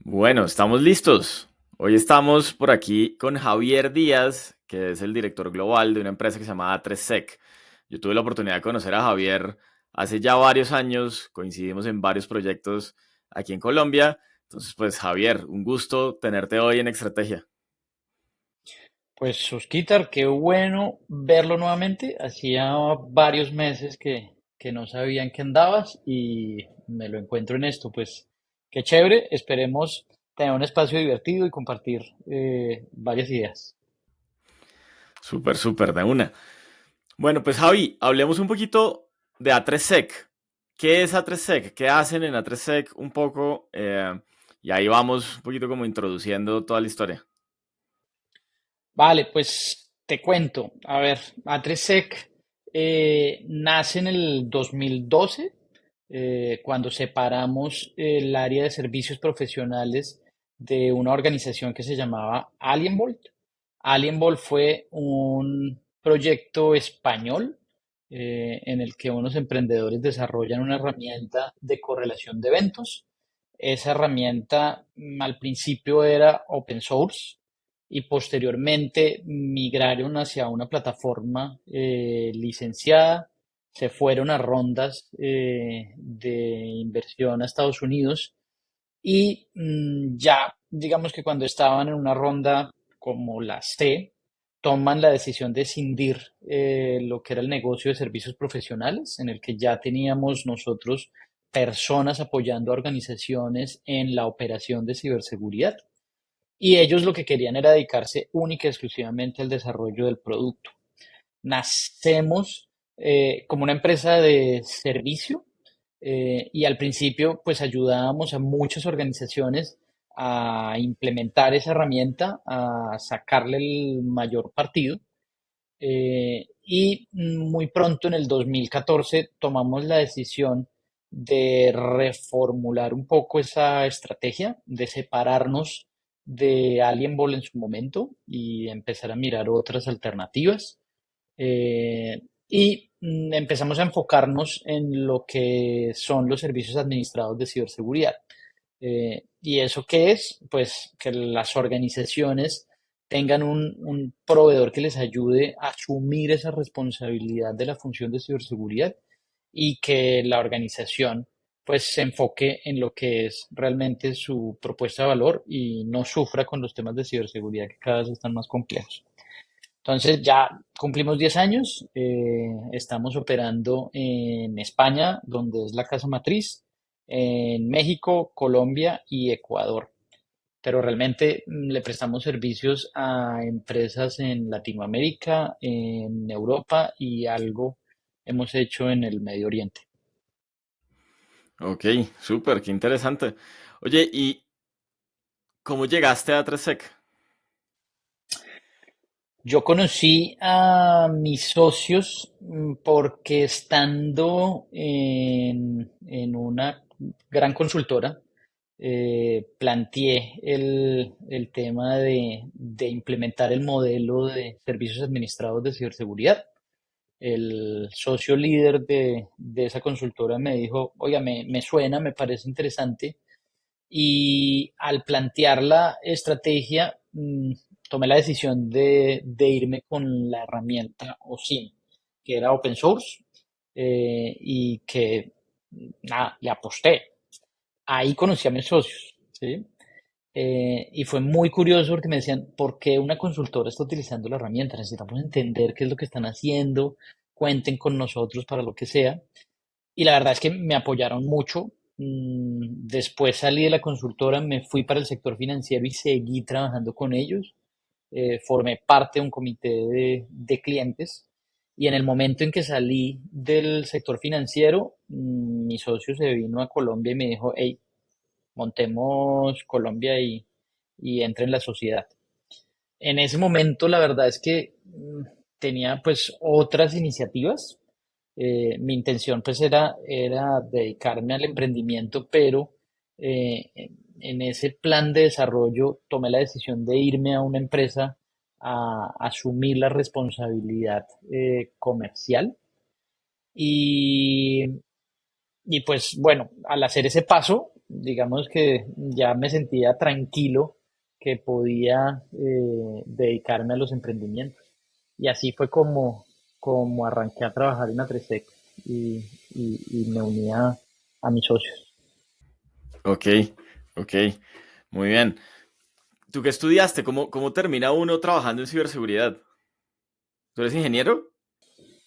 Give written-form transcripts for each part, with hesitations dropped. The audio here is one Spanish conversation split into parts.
Bueno, estamos listos. Hoy estamos por aquí con Javier Díaz, que es el director global de una empresa que se llama A3Sec. Yo tuve la oportunidad de conocer a Javier hace ya varios años, coincidimos en varios proyectos aquí en Colombia. Entonces, pues Javier, un gusto tenerte hoy en Extrategia. Pues Susquitar, qué bueno verlo nuevamente. Hacía varios meses que no sabía en qué andabas y me lo encuentro en esto. Pues qué chévere. Esperemos tener un espacio divertido y compartir varias ideas. Súper, súper, de una. Bueno, pues Javi, hablemos un poquito de A3Sec. ¿Qué es A3Sec? ¿Qué hacen en A3Sec un poco? Y ahí vamos un poquito como introduciendo toda la historia. Vale, pues te cuento. A ver, A3Sec nace en el 2012, cuando separamos el área de servicios profesionales de una organización que se llamaba Alienbolt. Alienbolt fue un proyecto español en el que unos emprendedores desarrollan una herramienta de correlación de eventos. Esa herramienta al principio era open source y posteriormente migraron hacia una plataforma licenciada, se fueron a rondas de inversión a Estados Unidos y ya, digamos que cuando estaban en una ronda como la C, toman la decisión de escindir lo que era el negocio de servicios profesionales, en el que ya teníamos nosotros personas apoyando a organizaciones en la operación de ciberseguridad. Y ellos lo que querían era dedicarse única y exclusivamente al desarrollo del producto. Nacemos como una empresa de servicio y al principio pues ayudábamos a muchas organizaciones a implementar esa herramienta, a sacarle el mayor partido. Y muy pronto en el 2014 tomamos la decisión de reformular un poco esa estrategia, de separarnos de Alien Ball en su momento y empezar a mirar otras alternativas. Y empezamos a enfocarnos en lo que son los servicios administrados de ciberseguridad. ¿Y eso qué es? Pues que las organizaciones tengan un proveedor que les ayude a asumir esa responsabilidad de la función de ciberseguridad y que la organización pues se enfoque en lo que es realmente su propuesta de valor y no sufra con los temas de ciberseguridad que cada vez están más complejos. Entonces ya cumplimos 10 años, estamos operando en España, donde es la casa matriz, en México, Colombia y Ecuador. Pero realmente le prestamos servicios a empresas en Latinoamérica, en Europa y algo hemos hecho en el Medio Oriente. Ok, súper, qué interesante. Oye, ¿y cómo llegaste a A3Sec? Yo conocí a mis socios porque estando en una gran consultora, planteé el tema de implementar el modelo de servicios administrados de ciberseguridad. El socio líder de esa consultora me dijo, oiga, me suena, me parece interesante, y al plantear la estrategia, tomé la decisión de irme con la herramienta OSIM, que era open source, y que nada, le aposté. Ahí conocí a mis socios, ¿sí? Y fue muy curioso porque me decían, ¿por qué una consultora está utilizando la herramienta? Necesitamos entender qué es lo que están haciendo, cuenten con nosotros para lo que sea. Y la verdad es que me apoyaron mucho. Después salí de la consultora, me fui para el sector financiero y seguí trabajando con ellos. Formé parte de un comité de clientes. Y en el momento en que salí del sector financiero, mi socio se vino a Colombia y me dijo, hey, montemos Colombia y entre en la sociedad. En ese momento, la verdad es que tenía pues otras iniciativas. Mi intención pues era dedicarme al emprendimiento, pero en ese plan de desarrollo tomé la decisión de irme a una empresa a asumir la responsabilidad comercial y, y pues bueno, al hacer ese paso, digamos que ya me sentía tranquilo que podía dedicarme a los emprendimientos. Y así fue como arranqué a trabajar en Atresec y, y me uní a mis socios. Ok, ok, muy bien. ¿Tú qué estudiaste? ¿Cómo termina uno trabajando en ciberseguridad? ¿Tú eres ingeniero?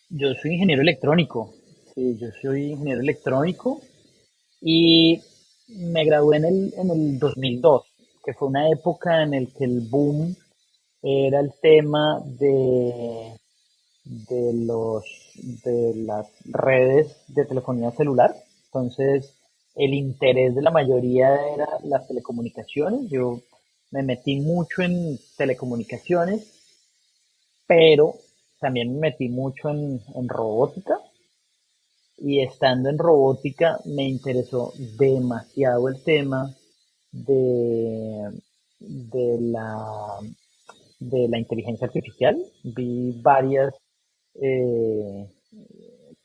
Yo soy ingeniero electrónico, sí, yo soy ingeniero electrónico y me gradué en el 2002, que fue una época en el que el boom era el tema de los, de las redes de telefonía celular. Entonces, el interés de la mayoría era las telecomunicaciones. Yo me metí mucho en telecomunicaciones, pero también me metí mucho en robótica. Y estando en robótica me interesó demasiado el tema de, de la, de la inteligencia artificial. Vi varias eh,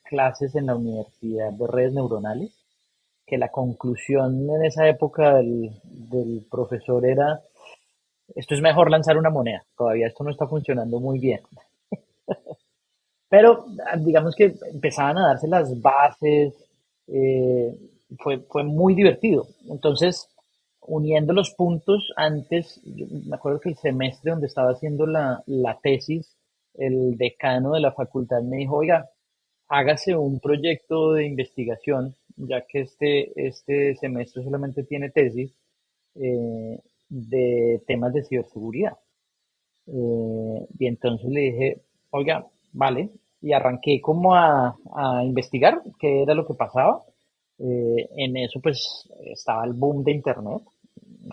clases en la Universidad de Redes Neuronales, que la conclusión en esa época del profesor era, esto es mejor lanzar una moneda, todavía esto no está funcionando muy bien. Pero digamos que empezaban a darse las bases, eh, fue muy divertido. Entonces, uniendo los puntos, antes, yo me acuerdo que el semestre donde estaba haciendo la tesis, el decano de la facultad me dijo, oiga, hágase un proyecto de investigación, ya que este semestre solamente tiene tesis de temas de ciberseguridad. Y entonces le dije, oiga, vale, y arranqué como a investigar qué era lo que pasaba. En eso pues estaba el boom de internet.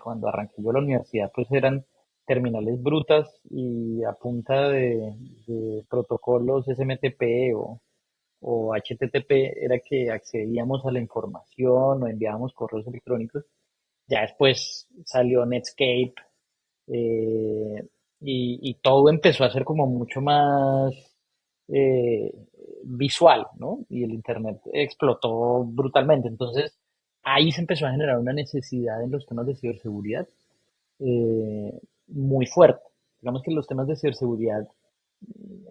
Cuando arranqué yo a la universidad pues eran terminales brutas y a punta de protocolos SMTP o HTTP era que accedíamos a la información o enviábamos correos electrónicos. Ya después salió Netscape, eh, y todo empezó a ser como mucho más eh, visual, ¿no? Y el Internet explotó brutalmente. Entonces, ahí se empezó a generar una necesidad en los temas de ciberseguridad muy fuerte. Digamos que los temas de ciberseguridad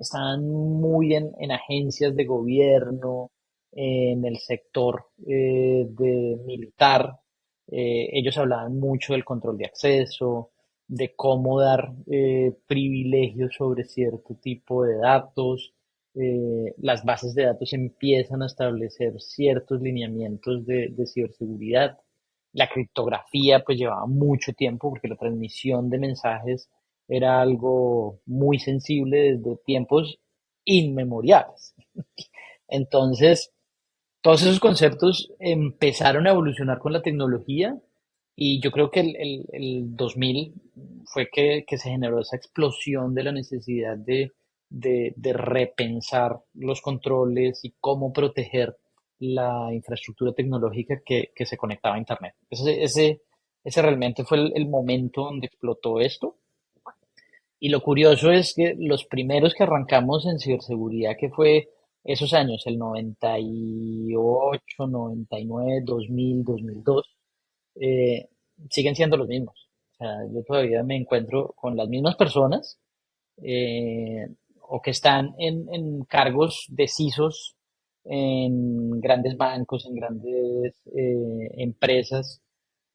estaban muy en agencias de gobierno, en el sector de militar. Ellos hablaban mucho del control de acceso, de cómo dar privilegios sobre cierto tipo de datos. Las bases de datos empiezan a establecer ciertos lineamientos de ciberseguridad. La criptografía pues llevaba mucho tiempo porque la transmisión de mensajes era algo muy sensible desde tiempos inmemoriales. Entonces, todos esos conceptos empezaron a evolucionar con la tecnología y yo creo que el 2000 fue que se generó esa explosión de la necesidad de repensar los controles y cómo proteger la infraestructura tecnológica que se conectaba a Internet. Ese realmente fue el momento donde explotó esto. Y lo curioso es que los primeros que arrancamos en ciberseguridad, que fue esos años, el 98, 99, 2000, 2002, eh, siguen siendo los mismos. O sea, yo todavía me encuentro con las mismas personas eh, o que están en cargos decisos en grandes bancos, en grandes empresas,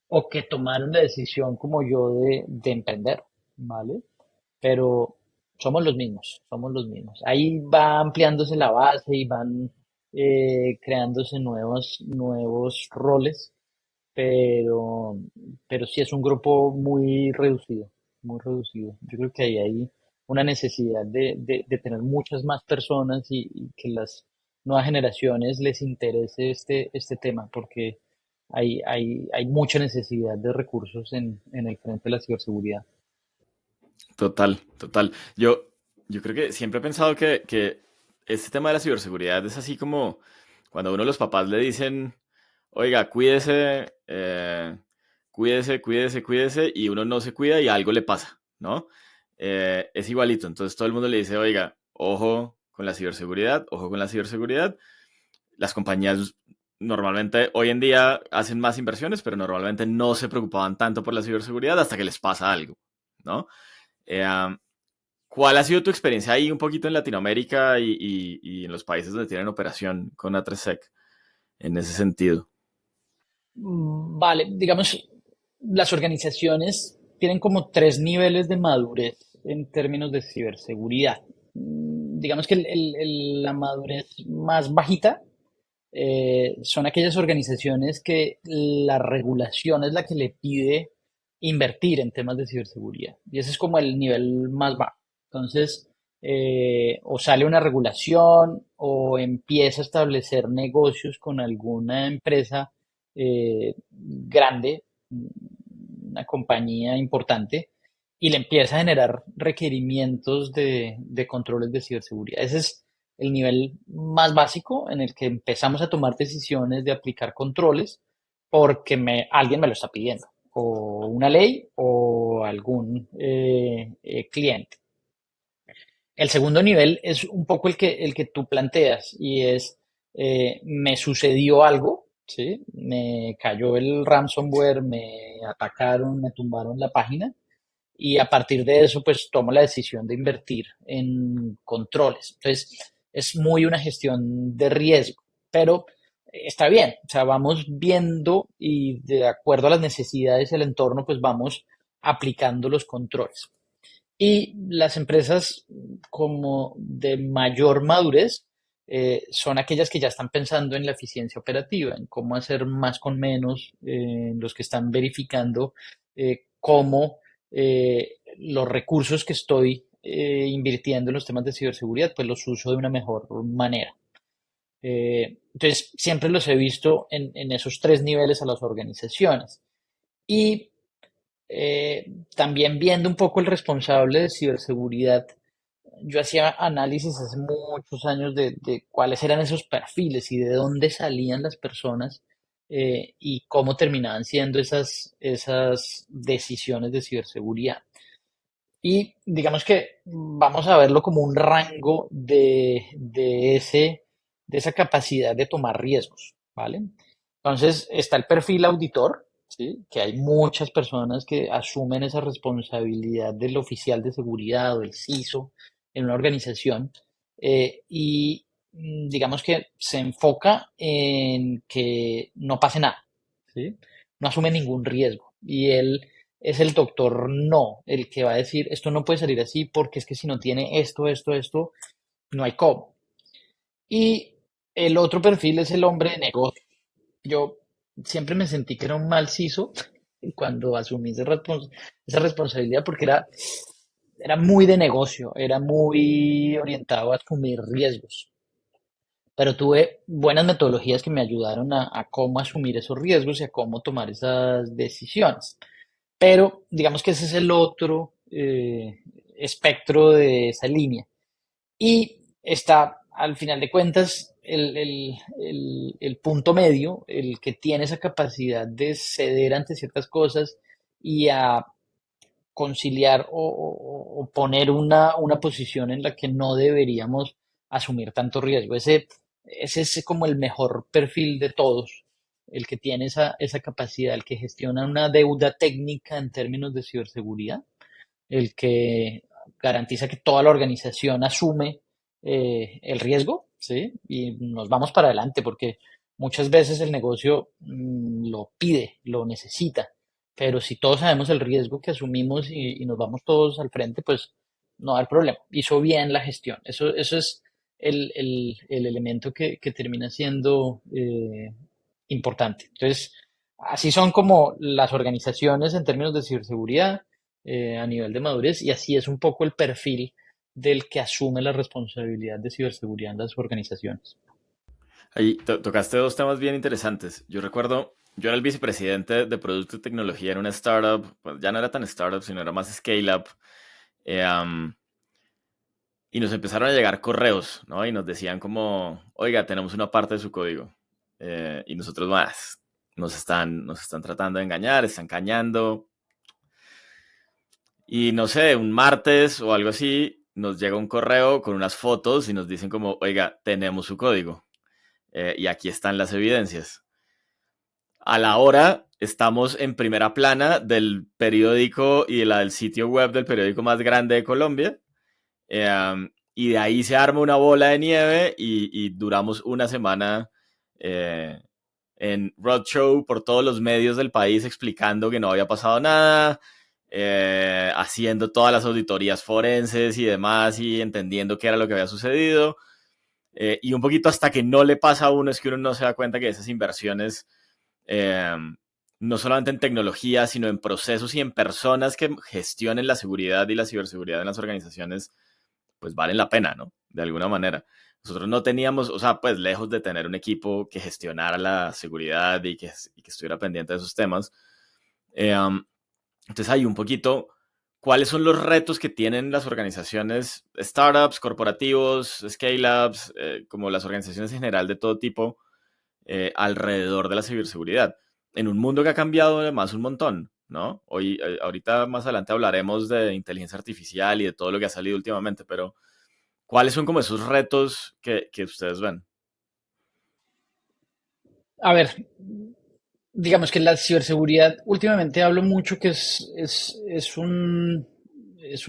o que tomaron la decisión como yo de emprender, ¿vale? Pero somos los mismos. Ahí va ampliándose la base y van creándose nuevos roles, pero, pero sí es un grupo muy reducido, muy reducido. Yo creo que ahí hay una necesidad de tener muchas más personas y que las nuevas generaciones les interese este tema, porque hay mucha necesidad de recursos en el frente de la ciberseguridad. Total, total. Yo creo que siempre he pensado que este tema de la ciberseguridad es así como cuando a uno de los papás le dicen, oiga, cuídese, cuídese, cuídese, cuídese, y uno no se cuida y algo le pasa, ¿no? Es igualito. Entonces todo el mundo le dice, oiga, ojo con la ciberseguridad, ojo con la ciberseguridad. Las compañías normalmente hoy en día hacen más inversiones, pero normalmente no se preocupaban tanto por la ciberseguridad hasta que les pasa algo, ¿no? Eh, um, ¿Cuál ha sido tu experiencia ahí un poquito en Latinoamérica y en los países donde tienen operación con A3Sec en ese sentido? Vale, digamos, las organizaciones tienen como tres niveles de madurez en términos de ciberseguridad. Digamos que la madurez más bajita son aquellas organizaciones que la regulación es la que le pide invertir en temas de ciberseguridad. Y ese es como el nivel más bajo. Entonces, o sale una regulación o empieza a establecer negocios con alguna empresa grande, una compañía importante, y le empieza a generar requerimientos de controles de ciberseguridad. Ese es el nivel más básico en el que empezamos a tomar decisiones de aplicar controles porque alguien me lo está pidiendo, o una ley o algún cliente. El segundo nivel es un poco el que tú planteas y es, me sucedió algo, ¿sí? Me cayó el ransomware, me atacaron, me tumbaron la página y a partir de eso, pues tomo la decisión de invertir en controles. Entonces, es muy una gestión de riesgo, pero está bien, o sea, vamos viendo y de acuerdo a las necesidades del entorno, pues vamos aplicando los controles. Y las empresas como de mayor madurez son aquellas que ya están pensando en la eficiencia operativa, en cómo hacer más con menos, en los que están verificando cómo los recursos que estoy invirtiendo en los temas de ciberseguridad, pues los uso de una mejor manera. Entonces, siempre los he visto en esos tres niveles a las organizaciones. Y también viendo un poco el responsable de ciberseguridad, yo hacía análisis hace muchos años de cuáles eran esos perfiles y de dónde salían las personas y cómo terminaban siendo esas decisiones de ciberseguridad. Y digamos que vamos a verlo como un rango de esa capacidad de tomar riesgos, ¿vale? Entonces está el perfil auditor, ¿sí? Que hay muchas personas que asumen esa responsabilidad del oficial de seguridad o del CISO en una organización y digamos que se enfoca en que no pase nada, ¿sí? No asume ningún riesgo y él es el doctor no, el que va a decir esto no puede salir así porque es que si no tiene esto, no hay cómo. Y el otro perfil es el hombre de negocio. Yo siempre me sentí que era un mal CISO cuando asumí esa responsabilidad porque era muy de negocio, era muy orientado a asumir riesgos. Pero tuve buenas metodologías que me ayudaron a cómo asumir esos riesgos y a cómo tomar esas decisiones. Pero digamos que ese es el otro espectro de esa línea. Y está, al final de cuentas, el punto medio, el que tiene esa capacidad de ceder ante ciertas cosas y a conciliar o poner una posición en la que no deberíamos asumir tanto riesgo. Ese es como el mejor perfil de todos, el que tiene esa capacidad, el que gestiona una deuda técnica en términos de ciberseguridad, el que garantiza que toda la organización asume el riesgo, ¿sí? Y nos vamos para adelante porque muchas veces el negocio lo pide, lo necesita, pero si todos sabemos el riesgo que asumimos y nos vamos todos al frente, pues no va a haber problema. Hizo bien la gestión. Eso es el elemento que termina siendo importante. Entonces, así son como las organizaciones en términos de ciberseguridad a nivel de madurez y así es un poco el perfil del que asume la responsabilidad de ciberseguridad en las organizaciones. Ahí tocaste dos temas bien interesantes. Yo recuerdo, yo era el vicepresidente de producto y tecnología en una startup, pues ya no era tan startup, sino era más scale-up. eh, am, y nos empezaron a llegar correos, ¿no? Y nos decían como, oiga, tenemos una parte de su código. Y nosotros más, nos están tratando de engañar, están cañando. Y no sé, un martes o algo así, nos llega un correo con unas fotos y nos dicen como, oiga, tenemos su código. y aquí están las evidencias. A la hora estamos en primera plana del periódico y de del sitio web del periódico más grande de Colombia. Y de ahí se arma una bola de nieve y duramos una semana eh, en roadshow por todos los medios del país explicando que no había pasado nada, haciendo todas las auditorías forenses y demás y entendiendo qué era lo que había sucedido. Y un poquito hasta que no le pasa a uno es que uno no se da cuenta que esas inversiones, eh, no solamente en tecnología, sino en procesos y en personas que gestionen la seguridad y la ciberseguridad en las organizaciones, pues valen la pena, ¿no? De alguna manera. Nosotros no teníamos, o sea, pues lejos de tener un equipo que gestionara la seguridad y que estuviera pendiente de esos temas. Entonces hay un poquito, ¿cuáles son los retos que tienen las organizaciones, startups, corporativos, scale-ups, como las organizaciones en general de todo tipo, alrededor de la ciberseguridad? En un mundo que ha cambiado además un montón, ¿no? Hoy, ahorita más adelante hablaremos de inteligencia artificial y de todo lo que ha salido últimamente, pero ¿cuáles son como esos retos que ustedes ven? A ver, digamos que la ciberseguridad, últimamente hablo mucho que es un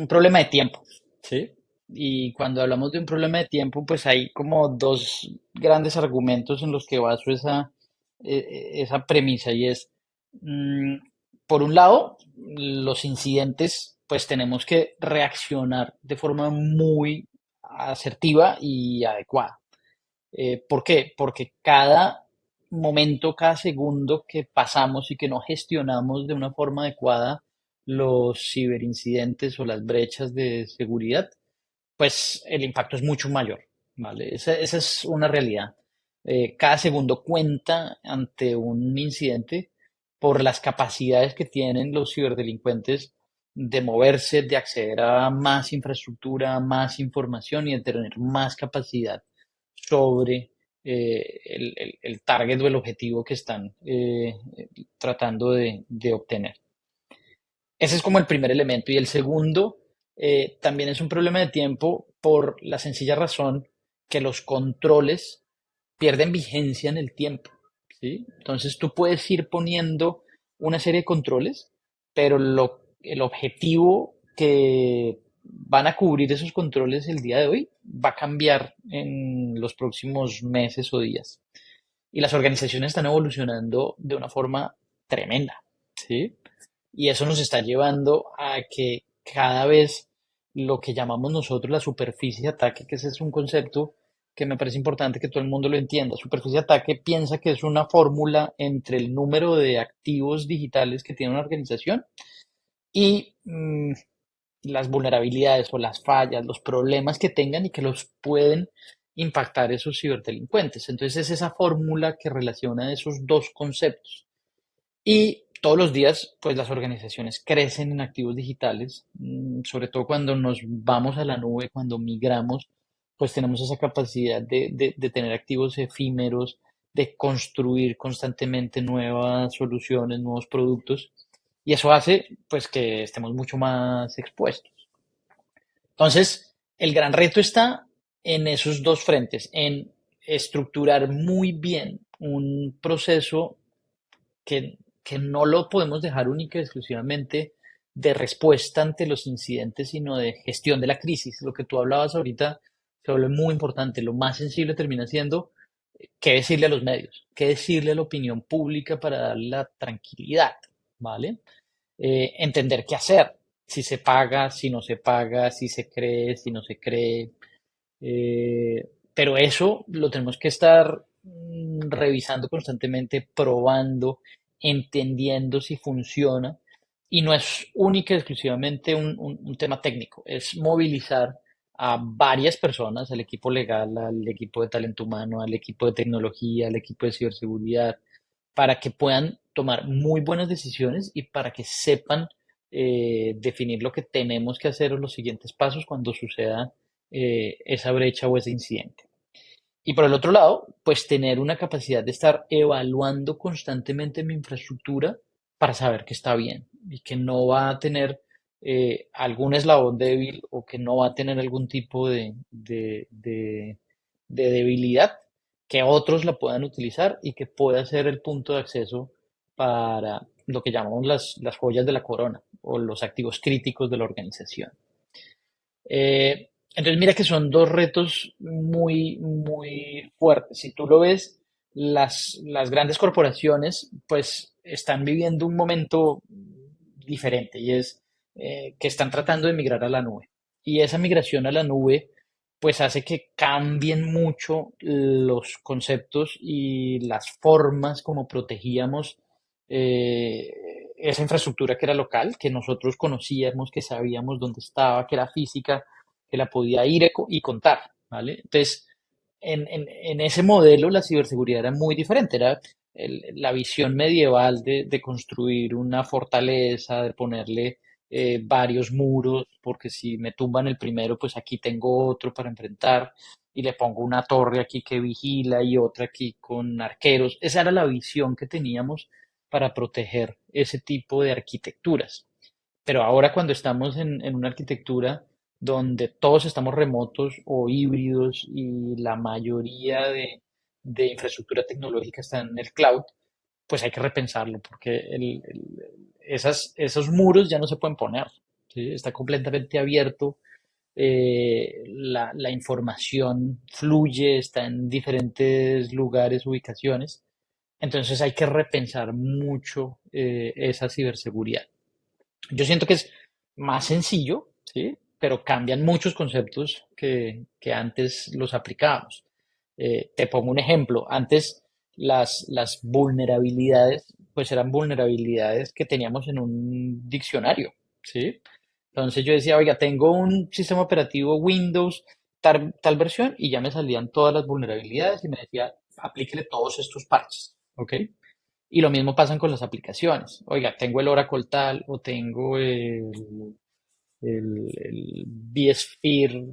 problema de tiempo, ¿sí? Y cuando hablamos de un problema de tiempo, pues hay como dos grandes argumentos en los que baso esa premisa y es, mm, por un lado, los incidentes, pues tenemos que reaccionar de forma muy asertiva y adecuada. ¿Por qué? Porque cada momento, cada segundo que pasamos y que no gestionamos de una forma adecuada los ciberincidentes o las brechas de seguridad, pues el impacto es mucho mayor, ¿vale? Esa es una realidad. Cada segundo cuenta ante un incidente por las capacidades que tienen los ciberdelincuentes de moverse, de acceder a más infraestructura, más información y de tener más capacidad sobre el target o el objetivo que están tratando de obtener. Ese es como el primer elemento. Y el segundo, también es un problema de tiempo por la sencilla razón que los controles pierden vigencia en el tiempo, ¿sí? Entonces tú puedes ir poniendo una serie de controles, pero el objetivo que van a cubrir esos controles el día de hoy va a cambiar en los próximos meses o días. Y las organizaciones están evolucionando de una forma tremenda, ¿sí? Y eso nos está llevando a que cada vez lo que llamamos nosotros la superficie de ataque, que ese es un concepto que me parece importante que todo el mundo lo entienda. Superficie de ataque piensa que es una fórmula entre el número de activos digitales que tiene una organización y las vulnerabilidades o las fallas, los problemas que tengan y que los pueden impactar esos ciberdelincuentes. Entonces es esa fórmula que relaciona esos dos conceptos. Y todos los días, pues las organizaciones crecen en activos digitales, sobre todo cuando nos vamos a la nube, cuando migramos, pues tenemos esa capacidad de tener activos efímeros, de construir constantemente nuevas soluciones, nuevos productos, y eso hace pues que estemos mucho más expuestos. Entonces, el gran reto está en esos dos frentes, en estructurar muy bien un proceso que no lo podemos dejar única y exclusivamente de respuesta ante los incidentes, sino de gestión de la crisis. Lo que tú hablabas ahorita se vuelve muy importante. Lo más sensible termina siendo qué decirle a los medios, qué decirle a la opinión pública para darle la tranquilidad, ¿vale? Entender qué hacer, si se paga, si no se paga, si se cree, si no se cree, pero eso lo tenemos que estar revisando constantemente, probando, entendiendo si funciona. Y no es única y exclusivamente un tema técnico, es movilizar a varias personas, al equipo legal, al equipo de talento humano, al equipo de tecnología, al equipo de ciberseguridad, para que puedan tomar muy buenas decisiones y para que sepan definir lo que tenemos que hacer o los siguientes pasos cuando suceda esa brecha o ese incidente. Y por el otro lado, pues tener una capacidad de estar evaluando constantemente mi infraestructura para saber que está bien y que no va a tener algún eslabón débil o que no va a tener algún tipo de debilidad que otros la puedan utilizar y que pueda ser el punto de acceso para lo que llamamos las joyas de la corona o los activos críticos de la organización. Entonces, mira que son dos retos muy fuertes. Si tú lo ves, las grandes corporaciones pues están viviendo un momento diferente y es que están tratando de migrar a la nube. Y esa migración a la nube pues hace que cambien mucho los conceptos y las formas como protegíamos eh, esa infraestructura que era local, que nosotros conocíamos, que sabíamos dónde estaba, que era física, que la podía ir y contar, ¿vale? Entonces, en ese modelo la ciberseguridad era muy diferente, era la visión medieval de construir una fortaleza, de ponerle varios muros, porque si me tumban el primero, pues aquí tengo otro para enfrentar y le pongo una torre aquí que vigila y otra aquí con arqueros. Esa era la visión que teníamos para proteger ese tipo de arquitecturas. Pero ahora cuando estamos en una arquitectura donde todos estamos remotos o híbridos y la mayoría de infraestructura tecnológica está en el cloud, pues hay que repensarlo porque esos muros ya no se pueden poner. ¿Sí? Está completamente abierto, la información fluye, está en diferentes lugares, ubicaciones. Entonces hay que repensar mucho esa ciberseguridad. Yo siento que es más sencillo, ¿sí? Pero cambian muchos conceptos que antes los aplicábamos. Te pongo un ejemplo. Antes las vulnerabilidades, pues eran vulnerabilidades que teníamos en un diccionario, ¿sí? Entonces yo decía, oiga, tengo un sistema operativo Windows, tal versión, y ya me salían todas las vulnerabilidades y me decía, aplíquele todos estos parches, ¿ok? Y lo mismo pasan con las aplicaciones. Oiga, tengo el Oracle tal o tengo el vSphere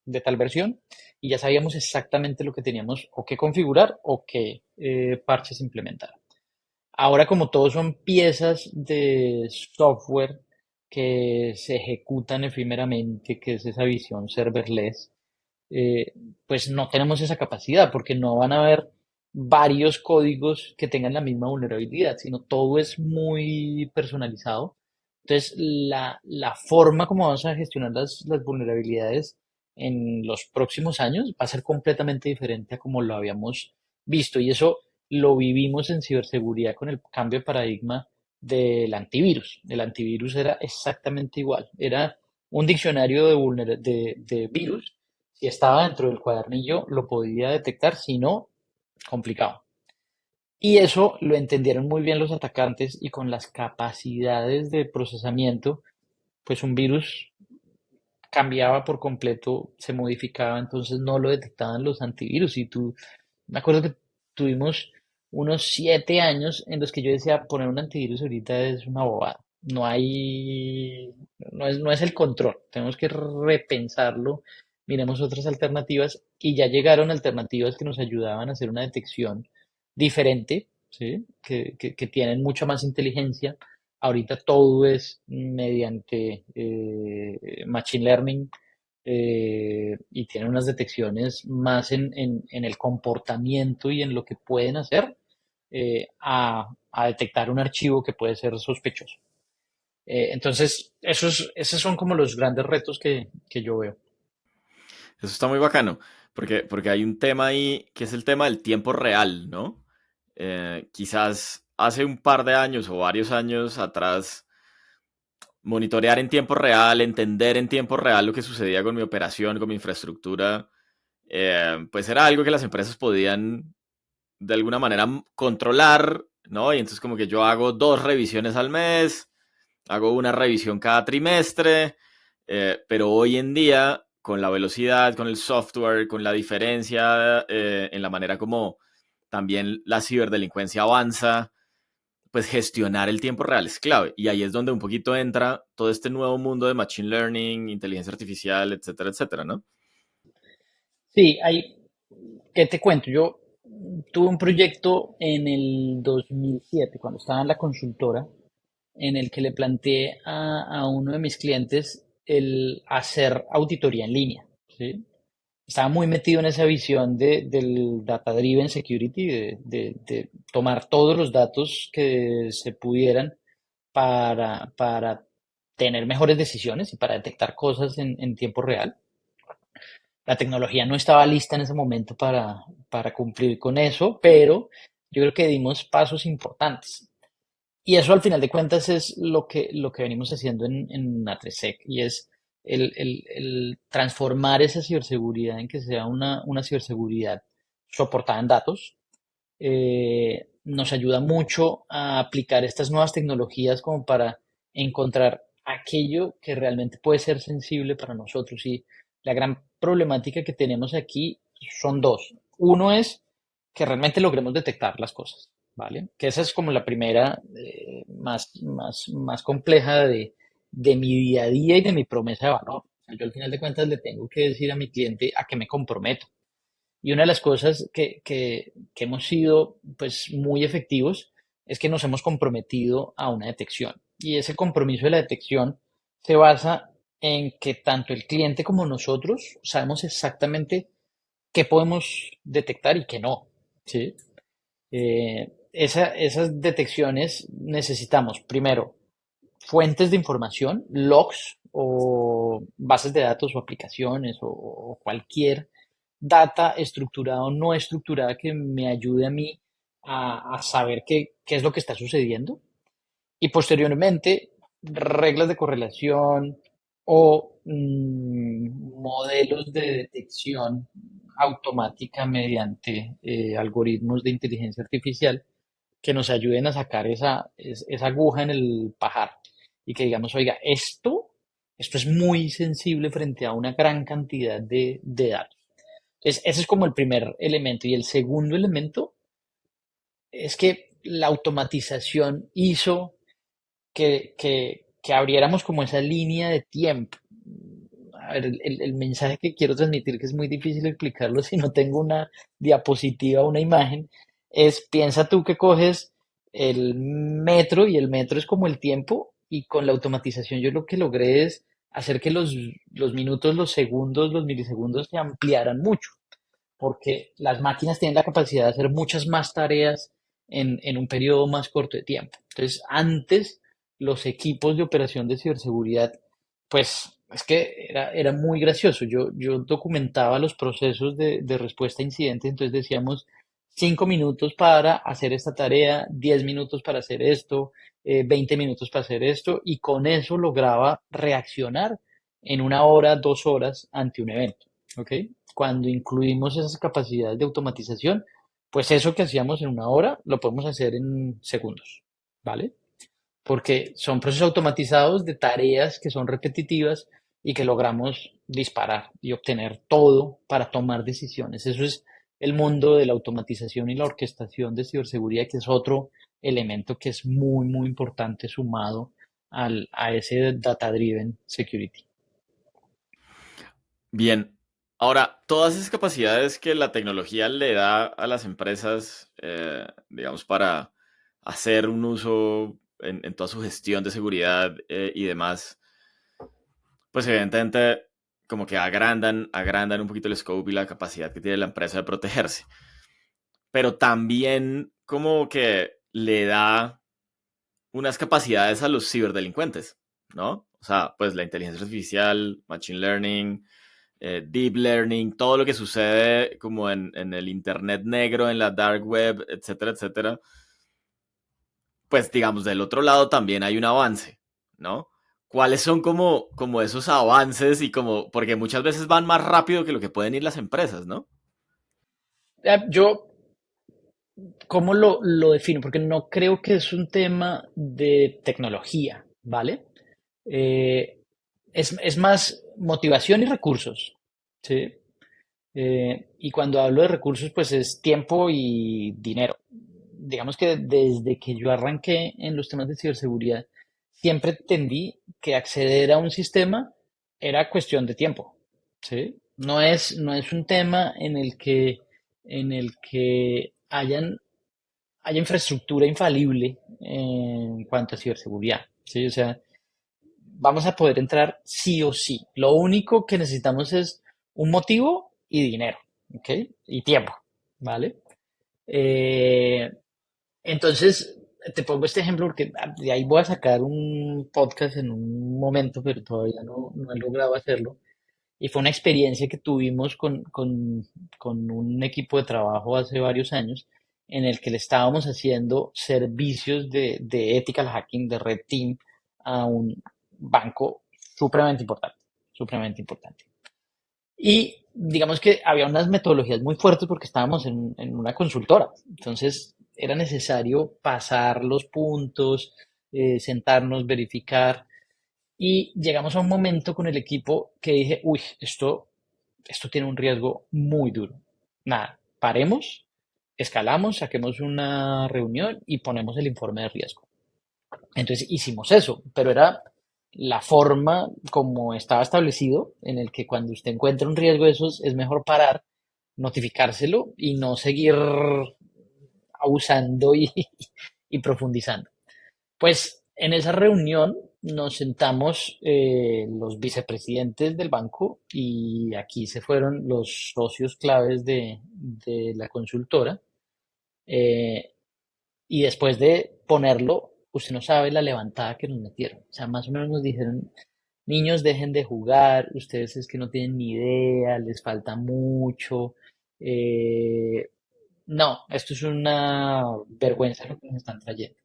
de tal versión y ya sabíamos exactamente lo que teníamos o que configurar o qué parches implementar. Ahora, como todos son piezas de software que se ejecutan efímeramente, que es esa visión serverless, eh, pues no tenemos esa capacidad porque no van a haber varios códigos que tengan la misma vulnerabilidad, sino todo es muy personalizado. Entonces, la forma como vamos a gestionar las vulnerabilidades en los próximos años va a ser completamente diferente a como lo habíamos visto. Y eso lo vivimos en ciberseguridad con el cambio de paradigma del antivirus. El antivirus era exactamente igual. Era un diccionario de virus. Si estaba dentro del cuadernillo, lo podía detectar, si no, complicado. Y eso lo entendieron muy bien los atacantes y con las capacidades de procesamiento, pues un virus cambiaba por completo, se modificaba, entonces no lo detectaban los antivirus. Y tú, me acuerdo que tuvimos unos 7 años en los que yo decía, poner un antivirus ahorita es una bobada. No es el control. Tenemos que repensarlo. Miremos otras alternativas y ya llegaron alternativas que nos ayudaban a hacer una detección diferente, ¿sí? Que tienen mucha más inteligencia. Ahorita todo es mediante Machine Learning y tienen unas detecciones más en el comportamiento y en lo que pueden hacer a detectar un archivo que puede ser sospechoso. Entonces, esos son como los grandes retos que yo veo. Eso está muy bacano, porque hay un tema ahí que es el tema del tiempo real, ¿no? Quizás hace un par de años o varios años atrás, monitorear en tiempo real, entender en tiempo real lo que sucedía con mi operación, con mi infraestructura, pues era algo que las empresas podían de alguna manera controlar, ¿no? Y entonces como que yo hago 2 revisiones al mes, hago una revisión cada trimestre, pero hoy en día, con la velocidad, con el software, con la diferencia en la manera como también la ciberdelincuencia avanza, pues gestionar el tiempo real es clave. Y ahí es donde un poquito entra todo este nuevo mundo de machine learning, inteligencia artificial, etcétera, etcétera, ¿no? Sí, ¿qué te cuento? Yo tuve un proyecto en el 2007, cuando estaba en la consultora, en el que le planteé a uno de mis clientes el hacer auditoría en línea, ¿sí? estaba muy metido en esa visión del data-driven security, de tomar todos los datos que se pudieran para tener mejores decisiones y para detectar cosas en tiempo real. La tecnología no estaba lista en ese momento para cumplir con eso, pero yo creo que dimos pasos importantes. Y eso al final de cuentas es lo que venimos haciendo en Atresec y es el transformar esa ciberseguridad en que sea una ciberseguridad soportada en datos. Nos ayuda mucho a aplicar estas nuevas tecnologías como para encontrar aquello que realmente puede ser sensible para nosotros. Y la gran problemática que tenemos aquí son dos. Uno es que realmente logremos detectar las cosas, ¿vale? Que esa es como la primera, más compleja de mi día a día y de mi promesa de valor. O sea, yo al final de cuentas le tengo que decir a mi cliente a qué me comprometo. Y una de las cosas que hemos sido pues muy efectivos es que nos hemos comprometido a una detección. Y ese compromiso de la detección se basa en que tanto el cliente como nosotros sabemos exactamente qué podemos detectar y qué no. ¿Sí? Esas detecciones necesitamos, primero, fuentes de información, logs o bases de datos o aplicaciones o cualquier data estructurada o no estructurada que me ayude a mí a saber qué es lo que está sucediendo. Y posteriormente, reglas de correlación o modelos de detección automática mediante algoritmos de inteligencia artificial que nos ayuden a sacar esa aguja en el pajar y que digamos, oiga, esto es muy sensible frente a una gran cantidad de datos. Entonces, ese es como el primer elemento. Y el segundo elemento es que la automatización hizo que abriéramos como esa línea de tiempo. A ver, el mensaje que quiero transmitir, que es muy difícil explicarlo si no tengo una diapositiva o una imagen, es piensa tú que coges el metro y el metro es como el tiempo y con la automatización yo lo que logré es hacer que los minutos, los segundos, los milisegundos se ampliaran mucho porque las máquinas tienen la capacidad de hacer muchas más tareas en un periodo más corto de tiempo. Entonces, antes los equipos de operación de ciberseguridad, pues es que era muy gracioso. Yo documentaba los procesos de respuesta a incidentes, entonces decíamos 5 minutos para hacer esta tarea, 10 minutos para hacer esto, 20 minutos para hacer esto, y con eso lograba reaccionar en 1 hora, 2 horas ante un evento. ¿Ok? Cuando incluimos esas capacidades de automatización, pues eso que hacíamos en 1 hora lo podemos hacer en segundos, ¿vale? Porque son procesos automatizados de tareas que son repetitivas y que logramos disparar y obtener todo para tomar decisiones. Eso es el mundo de la automatización y la orquestación de ciberseguridad, que es otro elemento que es muy, muy importante sumado a ese data-driven security. Bien, ahora, todas esas capacidades que la tecnología le da a las empresas, digamos, para hacer un uso en toda su gestión de seguridad y demás, pues evidentemente como que agrandan un poquito el scope y la capacidad que tiene la empresa de protegerse. Pero también como que le da unas capacidades a los ciberdelincuentes, ¿no? O sea, pues la inteligencia artificial, machine learning, deep learning, todo lo que sucede como en el Internet negro, en la dark web, etcétera, etcétera. Pues digamos, del otro lado también hay un avance, ¿no? ¿Cuáles son como esos avances y como, porque muchas veces van más rápido que lo que pueden ir las empresas, ¿no? Yo ¿cómo lo defino? Porque no creo que es un tema de tecnología, ¿vale? Eh, es más motivación y recursos, ¿sí? Y cuando hablo de recursos, pues es tiempo y dinero. Digamos que desde que yo arranqué en los temas de ciberseguridad, siempre entendí que acceder a un sistema era cuestión de tiempo, ¿sí? No es un tema en el que haya infraestructura infalible en cuanto a ciberseguridad, ¿sí? O sea, vamos a poder entrar sí o sí. Lo único que necesitamos es un motivo y dinero, ¿ok? Y tiempo, ¿vale? Eh, entonces, te pongo este ejemplo porque de ahí voy a sacar un podcast en un momento, pero todavía no he logrado hacerlo. Y fue una experiencia que tuvimos con un equipo de trabajo hace varios años en el que le estábamos haciendo servicios de ethical hacking, de Red Team, a un banco supremamente importante, supremamente importante. Y digamos que había unas metodologías muy fuertes porque estábamos en una consultora. Entonces era necesario pasar los puntos, sentarnos, verificar. Y llegamos a un momento con el equipo que dije, uy, esto tiene un riesgo muy duro. Nada, paremos, escalamos, saquemos una reunión y ponemos el informe de riesgo. Entonces hicimos eso, pero era la forma como estaba establecido, en el que cuando usted encuentra un riesgo de esos, es mejor parar, notificárselo y no seguir abusando y profundizando. Pues en esa reunión nos sentamos los vicepresidentes del banco y aquí se fueron los socios claves de la consultora. eh, y después de ponerlo, usted no sabe la levantada que nos metieron. O sea, más o menos nos dijeron, niños, dejen de jugar, ustedes es que no tienen ni idea, les falta mucho. eh, no, esto es una vergüenza lo que nos están trayendo.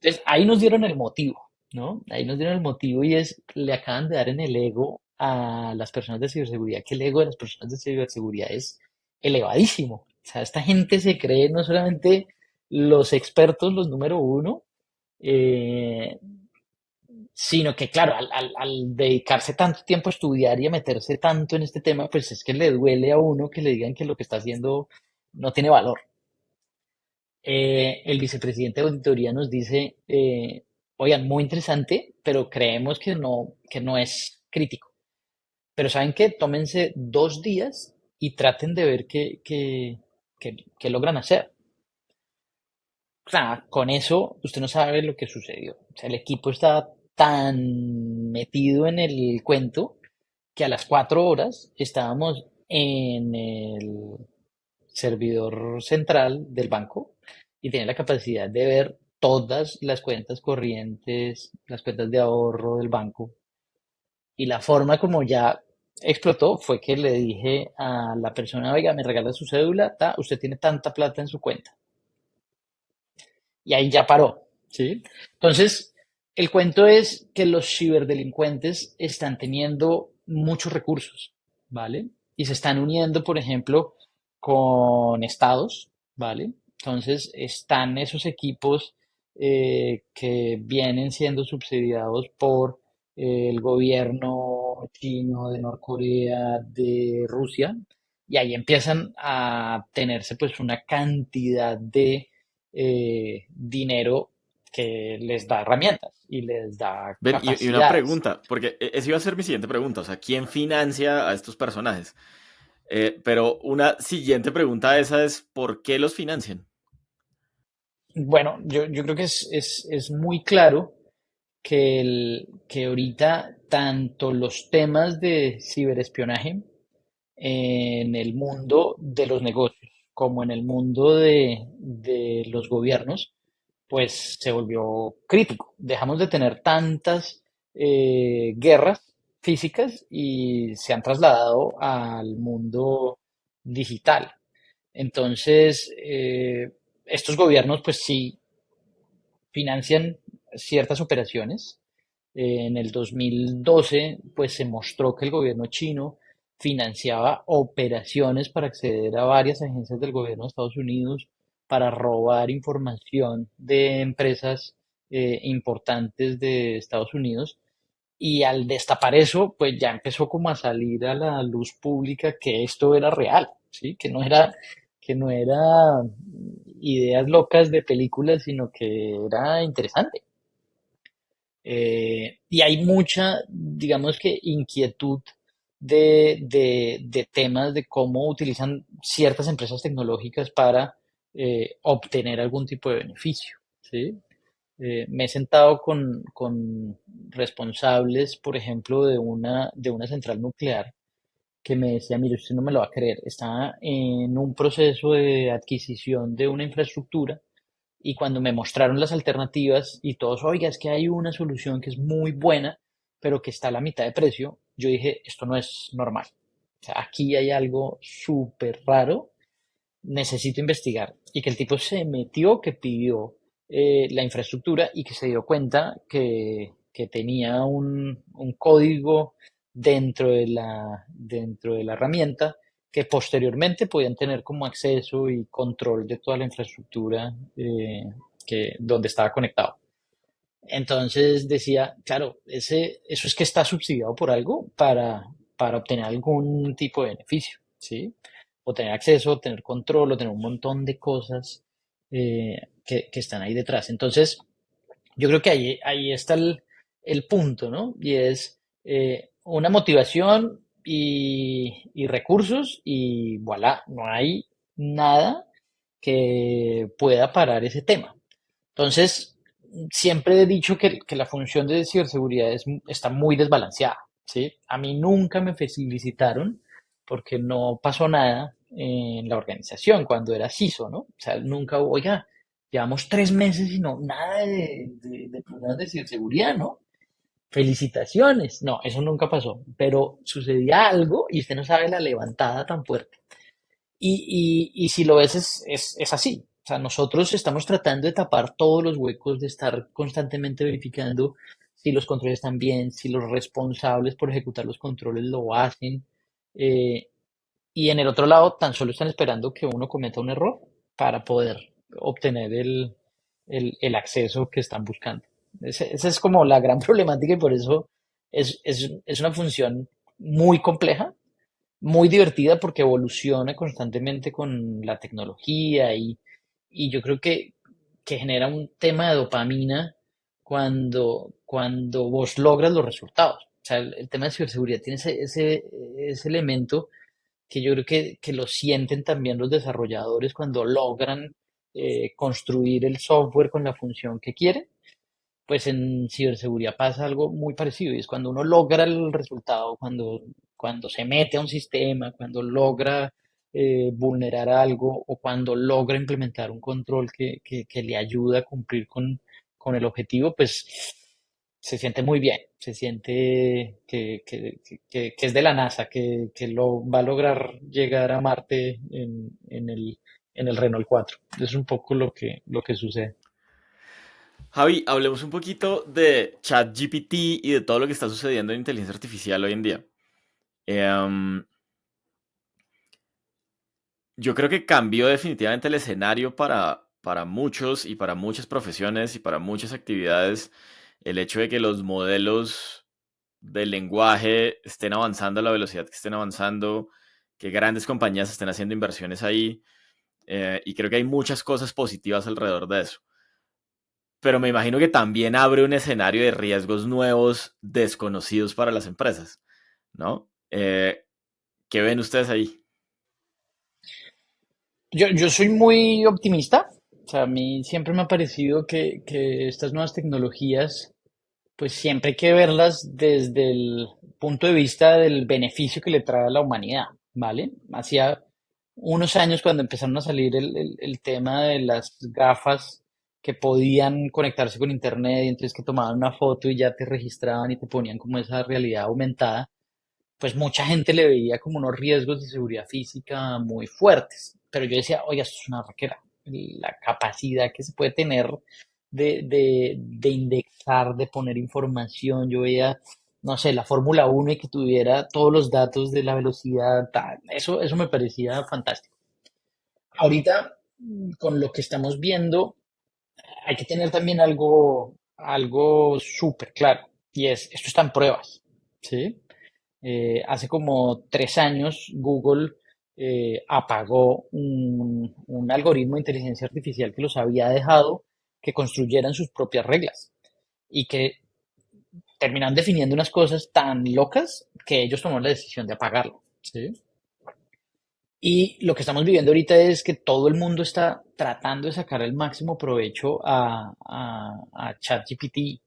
Entonces, ahí nos dieron el motivo, ¿no? Ahí nos dieron el motivo y es, le acaban de dar en el ego a las personas de ciberseguridad, que el ego de las personas de ciberseguridad es elevadísimo. O sea, esta gente se cree no solamente los expertos, los número uno, eh, sino que, claro, al dedicarse tanto tiempo a estudiar y a meterse tanto en este tema, pues es que le duele a uno que le digan que lo que está haciendo no tiene valor. El vicepresidente de auditoría nos dice, oigan, muy interesante, pero creemos que no es crítico. Pero ¿saben qué? Tómense 2 días y traten de ver qué logran hacer. O sea, con eso usted no sabe lo que sucedió. O sea, el equipo está tan metido en el cuento que a las 4 horas estábamos en el servidor central del banco y tiene la capacidad de ver todas las cuentas corrientes, las cuentas de ahorro del banco. Y la forma como ya explotó fue que le dije a la persona, oiga, me regala su cédula, usted tiene tanta plata en su cuenta. Y ahí ya paró, ¿sí? Entonces, el cuento es que los ciberdelincuentes están teniendo muchos recursos, ¿vale? Y se están uniendo, por ejemplo, con estados, ¿vale? Entonces, están esos equipos que vienen siendo subsidiados por el gobierno chino, de Norcorea, de Rusia, y ahí empiezan a tenerse pues una cantidad de dinero que les da herramientas y les da Ven, y una capacidades. pregunta, porque esa iba a ser mi siguiente pregunta, o sea, ¿quién financia a estos personajes? Pero una siguiente pregunta a esa es, ¿por qué los financian? Bueno, yo creo que es muy claro que ahorita tanto los temas de ciberespionaje en el mundo de los negocios como en el mundo de los gobiernos, pues se volvió crítico. Dejamos de tener tantas guerras físicas y se han trasladado al mundo digital. Entonces, estos gobiernos, pues sí, financian ciertas operaciones. En el 2012, pues se mostró que el gobierno chino financiaba operaciones para acceder a varias agencias del gobierno de Estados Unidos para robar información de empresas importantes de Estados Unidos. Y al destapar eso, pues ya empezó como a salir a la luz pública que esto era real, ¿sí? Que no era ideas locas de películas, sino que era interesante. Y hay mucha, digamos que, inquietud de temas de cómo utilizan ciertas empresas tecnológicas para obtener algún tipo de beneficio, ¿sí? Me he sentado con responsables, por ejemplo, de una central nuclear que me decía, mire, usted no me lo va a creer, está en un proceso de adquisición de una infraestructura y cuando me mostraron las alternativas y todos, oiga, es que hay una solución que es muy buena, pero que está a la mitad de precio, yo dije, esto no es normal. O sea, aquí hay algo súper raro, necesito investigar. Y que el tipo se metió, que pidió la infraestructura y que se dio cuenta que tenía un código dentro de la herramienta que posteriormente podían tener como acceso y control de toda la infraestructura donde estaba conectado. Entonces decía, claro, eso es que está subsidiado por algo para obtener algún tipo de beneficio, ¿sí? O tener acceso, tener control, o tener un montón de cosas que están ahí detrás. Entonces, yo creo que ahí está el punto, ¿no? Y es una motivación y recursos y voilà, no hay nada que pueda parar ese tema. Entonces, siempre he dicho que la función de ciberseguridad está muy desbalanceada, ¿sí? A mí nunca me felicitaron porque no pasó nada en la organización cuando era CISO, ¿no? O sea, nunca, oiga, llevamos 3 meses y no, nada de problemas de ciberseguridad, ¿no? Felicitaciones. No, eso nunca pasó, pero sucedía algo y usted no sabe la levantada tan fuerte. Y si lo ves, es así. O sea, nosotros estamos tratando de tapar todos los huecos, de estar constantemente verificando si los controles están bien, si los responsables por ejecutar los controles lo hacen. eh, y en el otro lado, tan solo están esperando que uno cometa un error para poder obtener el acceso que están buscando. Esa es como la gran problemática y por eso es una función muy compleja, muy divertida porque evoluciona constantemente con la tecnología y yo creo que genera un tema de dopamina cuando vos logras los resultados. O sea, el tema de ciberseguridad tiene ese elemento que yo creo que lo sienten también los desarrolladores cuando logran construir el software con la función que quieren. Pues en ciberseguridad pasa algo muy parecido y es cuando uno logra el resultado, cuando se mete a un sistema, cuando logra vulnerar algo o cuando logra implementar un control que le ayuda a cumplir con el objetivo, pues se siente muy bien, se siente que es de la NASA, que lo va a lograr llegar a Marte en el Renault 4. Es un poco lo que sucede. Javi, hablemos un poquito de ChatGPT y de todo lo que está sucediendo en inteligencia artificial hoy en día. Em, yo creo que cambió definitivamente el escenario para muchos y para muchas profesiones y para muchas actividades el hecho de que los modelos del lenguaje estén avanzando a la velocidad que estén avanzando, que grandes compañías estén haciendo inversiones ahí, y creo que hay muchas cosas positivas alrededor de eso. Pero me imagino que también abre un escenario de riesgos nuevos, desconocidos para las empresas, ¿no? ¿Qué ven ustedes ahí? Yo soy muy optimista. O sea, a mí siempre me ha parecido que estas nuevas tecnologías, pues siempre hay que verlas desde el punto de vista del beneficio que le trae a la humanidad, ¿vale? Hacía unos años cuando empezaron a salir el tema de las gafas que podían conectarse con internet y entonces que tomaban una foto y ya te registraban y te ponían como esa realidad aumentada, pues mucha gente le veía como unos riesgos de seguridad física muy fuertes. Pero yo decía, oye, esto es una raquera. La capacidad que se puede tener de indexar, de poner información. Yo veía, no sé, la Fórmula 1 y que tuviera todos los datos de la velocidad, tal. Eso me parecía fantástico. Ahorita, con lo que estamos viendo, hay que tener también algo súper claro. Y esto está en pruebas. ¿Sí? Hace como 3 años Google apagó un algoritmo de inteligencia artificial que los había dejado que construyeran sus propias reglas y que terminaron definiendo unas cosas tan locas que ellos tomaron la decisión de apagarlo. ¿Sí? Y lo que estamos viviendo ahorita es que todo el mundo está tratando de sacar el máximo provecho a ChatGPT y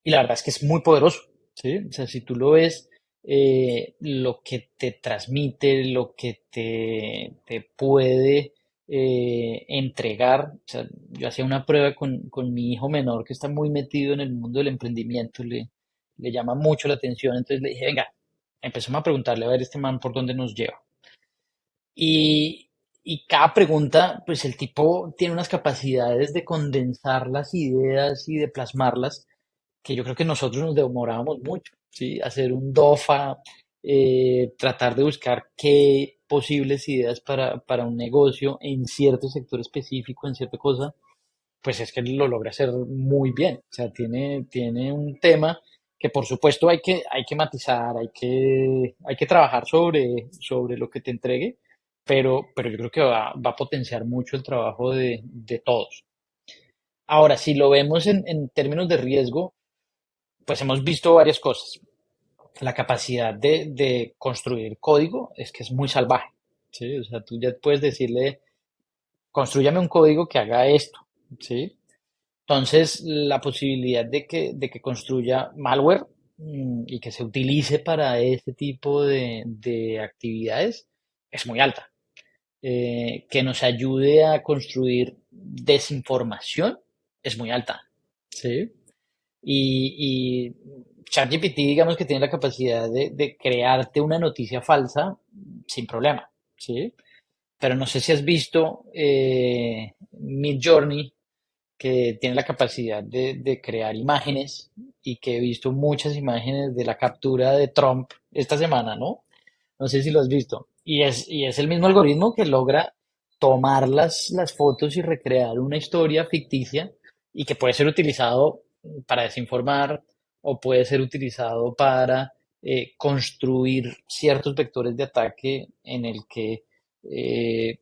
la verdad es que es muy poderoso. ¿Sí? O sea, si tú lo ves lo que te transmite, lo que te puede entregar. O sea, yo hacía una prueba con mi hijo menor que está muy metido en el mundo del emprendimiento, le llama mucho la atención, entonces le dije, venga, empezamos a preguntarle a ver este man por dónde nos lleva. Y, y cada pregunta, pues el tipo tiene unas capacidades de condensar las ideas y de plasmarlas que yo creo que nosotros nos demorábamos mucho, ¿sí? Hacer un DOFA, tratar de buscar qué posibles ideas para un negocio en cierto sector específico, en cierta cosa, pues es que lo logra hacer muy bien. O sea, tiene un tema que por supuesto hay que matizar, hay que trabajar sobre lo que te entregue, pero yo creo que va a potenciar mucho el trabajo de todos. Ahora, si lo vemos en términos de riesgo, pues hemos visto varias cosas. La capacidad de construir código es que es muy salvaje, ¿sí? O sea, tú ya puedes decirle, construyame un código que haga esto, ¿sí? Entonces, la posibilidad de que construya malware y que se utilice para este tipo de actividades es muy alta. Que nos ayude a construir desinformación es muy alta, ¿sí? Y ChatGPT, digamos que tiene la capacidad de crearte una noticia falsa sin problema, ¿sí? Pero no sé si has visto Midjourney, que tiene la capacidad de crear imágenes y que he visto muchas imágenes de la captura de Trump esta semana, ¿no? No sé si lo has visto. Y es el mismo algoritmo que logra tomar las fotos y recrear una historia ficticia y que puede ser utilizado para desinformar o puede ser utilizado para construir ciertos vectores de ataque en el que eh,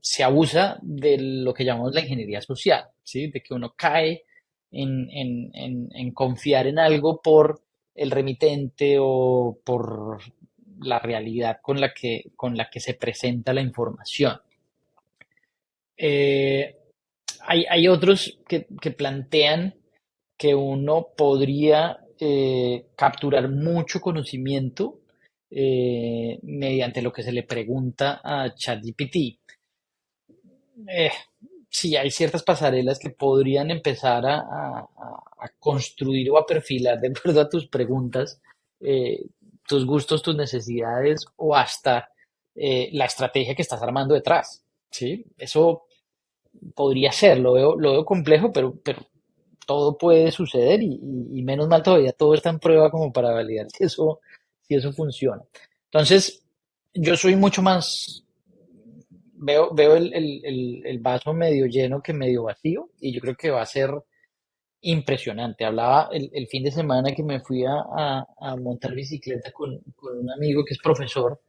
se abusa de lo que llamamos la ingeniería social, ¿sí? De que uno cae en confiar en algo por el remitente o por la realidad con la que se presenta la información. Eh, hay otros que plantean que uno podría capturar mucho conocimiento mediante lo que se le pregunta a ChatGPT. eh, sí, hay ciertas pasarelas que podrían empezar a construir o a perfilar de acuerdo a tus preguntas, eh, tus gustos, tus necesidades o hasta la estrategia que estás armando detrás. ¿Sí? Eso podría ser, lo veo complejo, pero todo puede suceder y menos mal todavía todo está en prueba como para validar si eso funciona. Entonces, yo soy mucho más veo el vaso medio lleno que medio vacío y yo creo que va a ser impresionante. Hablaba el fin de semana que me fui a montar bicicleta con un amigo que es profesor,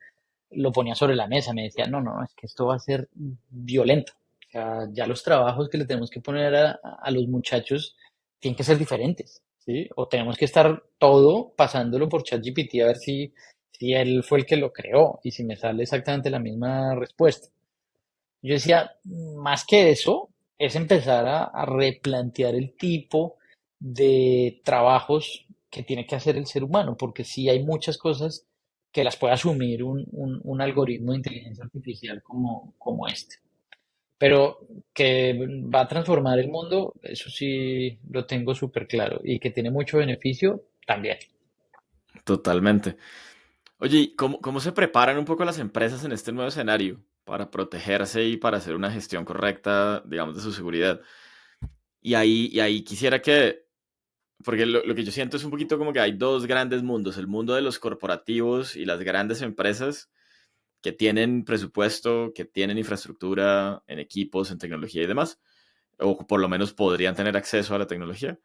lo ponía sobre la mesa, me decía, no, no, es que esto va a ser violento. O sea, ya los trabajos que le tenemos que poner a los muchachos tienen que ser diferentes, ¿sí? O tenemos que estar todo pasándolo por ChatGPT a ver si él fue el que lo creó y si me sale exactamente la misma respuesta. Yo decía, más que eso, es empezar a replantear el tipo de trabajos que tiene que hacer el ser humano, porque sí hay muchas cosas que las puede asumir un algoritmo de inteligencia artificial como este. Pero que va a transformar el mundo, eso sí lo tengo súper claro. Y que tiene mucho beneficio, también. Totalmente. Oye, ¿y cómo se preparan un poco las empresas en este nuevo escenario para protegerse y para hacer una gestión correcta, digamos, de su seguridad? Y ahí quisiera que, porque lo que yo siento es un poquito como que hay dos grandes mundos, el mundo de los corporativos y las grandes empresas que tienen presupuesto, que tienen infraestructura en equipos, en tecnología y demás, o por lo menos podrían tener acceso a la tecnología.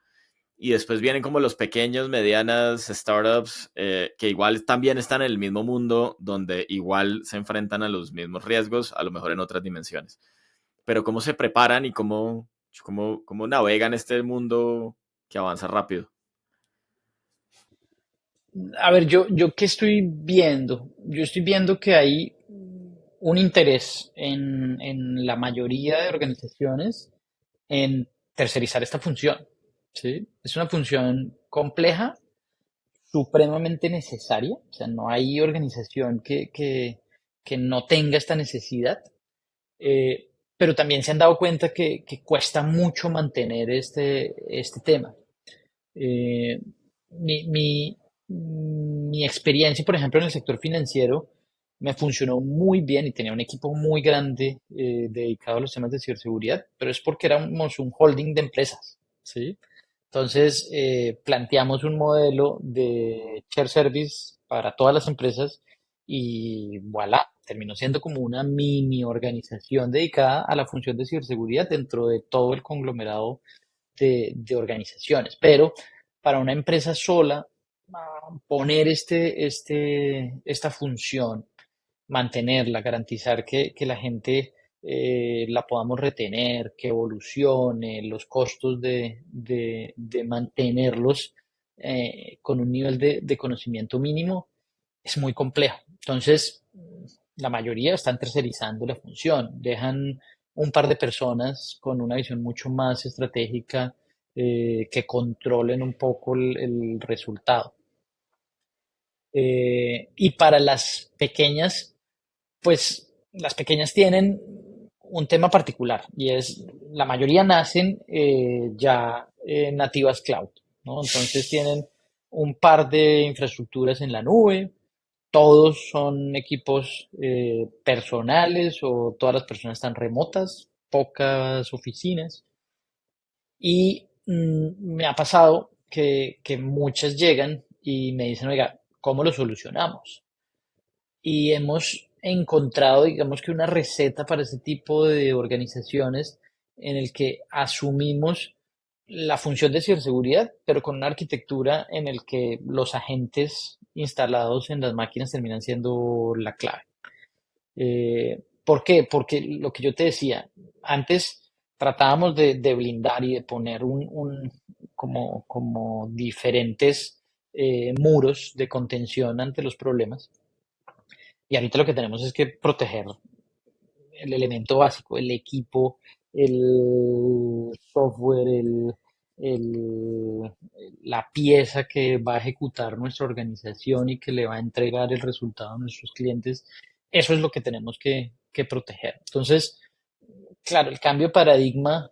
Y después vienen como los pequeños, medianas startups que igual también están en el mismo mundo, donde igual se enfrentan a los mismos riesgos, a lo mejor en otras dimensiones. Pero cómo se preparan y cómo navegan este mundo que avanza rápido. A ver, yo qué estoy viendo. Yo estoy viendo que hay un interés en la mayoría de organizaciones en tercerizar esta función. ¿Sí? Es una función compleja, supremamente necesaria, o sea, no hay organización que no tenga esta necesidad, eh, pero también se han dado cuenta que cuesta mucho mantener este tema. Eh, mi, mi, mi experiencia, por ejemplo, en el sector financiero me funcionó muy bien y tenía un equipo muy grande dedicado a los temas de ciberseguridad, pero es porque éramos un holding de empresas, ¿sí? Entonces, planteamos un modelo de share service para todas las empresas y voilà, terminó siendo como una mini organización dedicada a la función de ciberseguridad dentro de todo el conglomerado de organizaciones. Pero para una empresa sola, poner esta función, mantenerla, garantizar que la gente la podamos retener, que evolucione, los costos de mantenerlos con un nivel de conocimiento mínimo, es muy complejo. Entonces, la mayoría están tercerizando la función, dejan un par de personas con una visión mucho más estratégica que controlen un poco el resultado. Y para las pequeñas, pues las pequeñas tienen un tema particular y es, la mayoría nacen ya nativas cloud, ¿no? Entonces tienen un par de infraestructuras en la nube, todos son equipos personales o todas las personas están remotas, pocas oficinas. Y me ha pasado que muchas llegan y me dicen, oiga, ¿cómo lo solucionamos? Y hemos encontrado, digamos que una receta para ese tipo de organizaciones en el que asumimos la función de ciberseguridad, pero con una arquitectura en el que los agentes instalados en las máquinas terminan siendo la clave. ¿Por qué? Porque lo que yo te decía, antes tratábamos de blindar y de poner como diferentes muros de contención ante los problemas. Y ahorita lo que tenemos es que proteger el elemento básico, el equipo, el software, el- la pieza que va a ejecutar nuestra organización y que le va a entregar el resultado a nuestros clientes. Eso es lo que tenemos que proteger. Entonces, claro, el cambio de paradigma,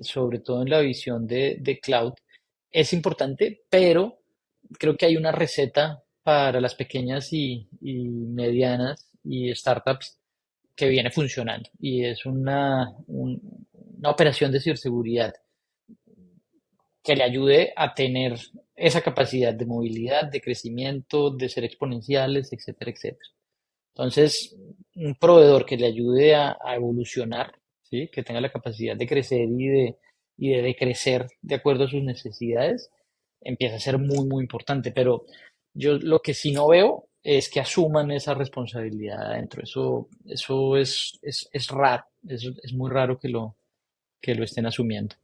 sobre todo en la visión de cloud, es importante, pero creo que hay una receta para las pequeñas y medianas y startups que viene funcionando y es una operación de ciberseguridad que le ayude a tener esa capacidad de movilidad, de crecimiento, de ser exponenciales, etcétera, etcétera. Entonces, un proveedor que le ayude a evolucionar, ¿sí? Que tenga la capacidad de crecer y de decrecer de acuerdo a sus necesidades, empieza a ser muy, muy importante. Pero yo lo que sí no veo es que asuman esa responsabilidad adentro. Eso es raro, es muy raro que lo estén asumiendo.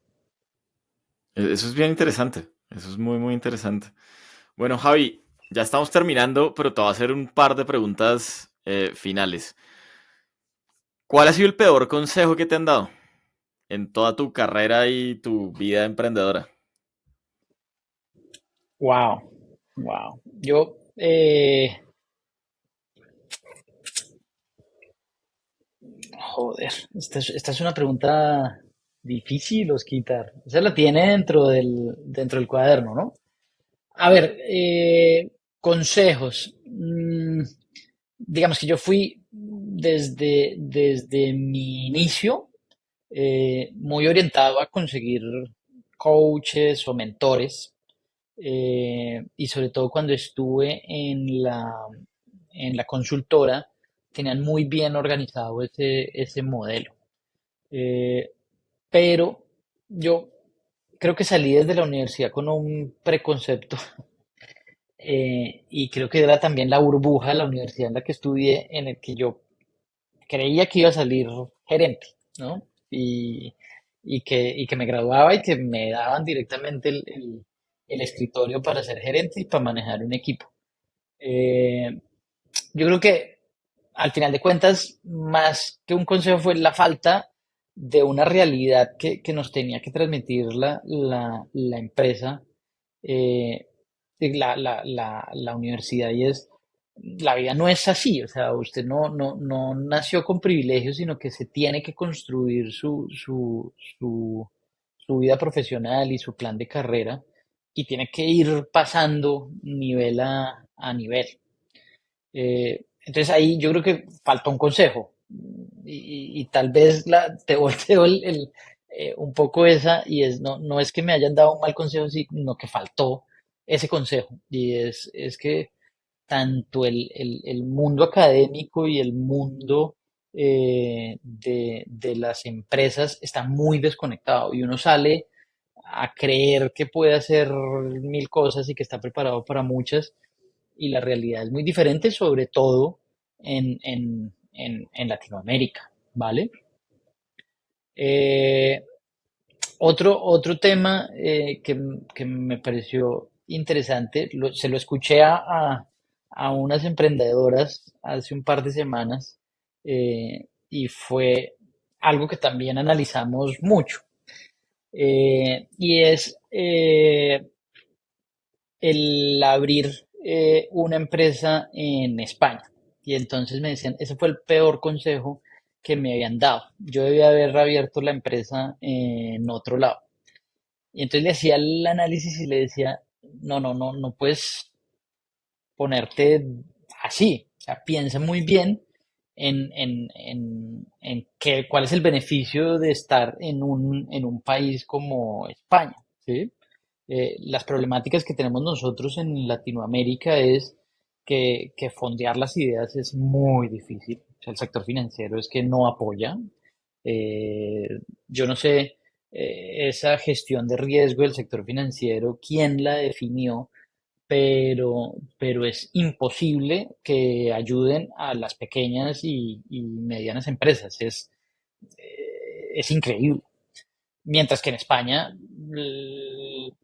Eso es bien interesante. Eso es muy, muy interesante. Bueno, Javi, ya estamos terminando, pero te voy a hacer un par de preguntas finales. ¿Cuál ha sido el peor consejo que te han dado en toda tu carrera y tu vida emprendedora? Wow, wow. Yo, joder, esta es una pregunta difícil, Osquitar. Esa la tiene dentro del cuaderno, ¿no? A ver, consejos. Digamos que yo fui desde mi inicio muy orientado a conseguir coaches o mentores y sobre todo cuando estuve en la consultora, tenían muy bien organizado ese modelo. Eh, pero yo creo que salí desde la universidad con un preconcepto y creo que era también la burbuja de la universidad en la que estudié, en el que yo creía que iba a salir gerente, ¿no? Y que me graduaba y que me daban directamente el escritorio para ser gerente y para manejar un equipo. Eh, yo creo que al final de cuentas, más que un consejo, fue la falta de una realidad que nos tenía que transmitir la empresa, eh, la universidad y es, la vida no es así, o sea, usted no nació con privilegios, sino que se tiene que construir su vida profesional y su plan de carrera y tiene que ir pasando nivel a nivel. Entonces ahí yo creo que falta un consejo y tal vez te volteo un poco esa y es, no es que me hayan dado un mal consejo, sino que faltó ese consejo y es que tanto el mundo académico y el mundo de las empresas está muy desconectado y uno sale a creer que puede hacer mil cosas y que está preparado para muchas y la realidad es muy diferente, sobre todo en Latinoamérica, ¿vale? Eh, otro tema que me pareció interesante, se lo escuché a unas emprendedoras hace un par de semanas y fue algo que también analizamos mucho. Y es el abrir una empresa en España. Y entonces me decían, ese fue el peor consejo que me habían dado. Yo debía haber abierto la empresa en otro lado. Y entonces le hacía el análisis y le decía, no puedes ponerte así. O sea, piensa muy bien cuál es el beneficio de estar en un país como España, ¿sí? Las problemáticas que tenemos nosotros en Latinoamérica es que fondear las ideas es muy difícil. O sea, el sector financiero es que no apoya. Eh, yo no sé, esa gestión de riesgo del sector financiero, quién la definió, pero es imposible que ayuden a las pequeñas y medianas empresas. Es increíble. Mientras que en España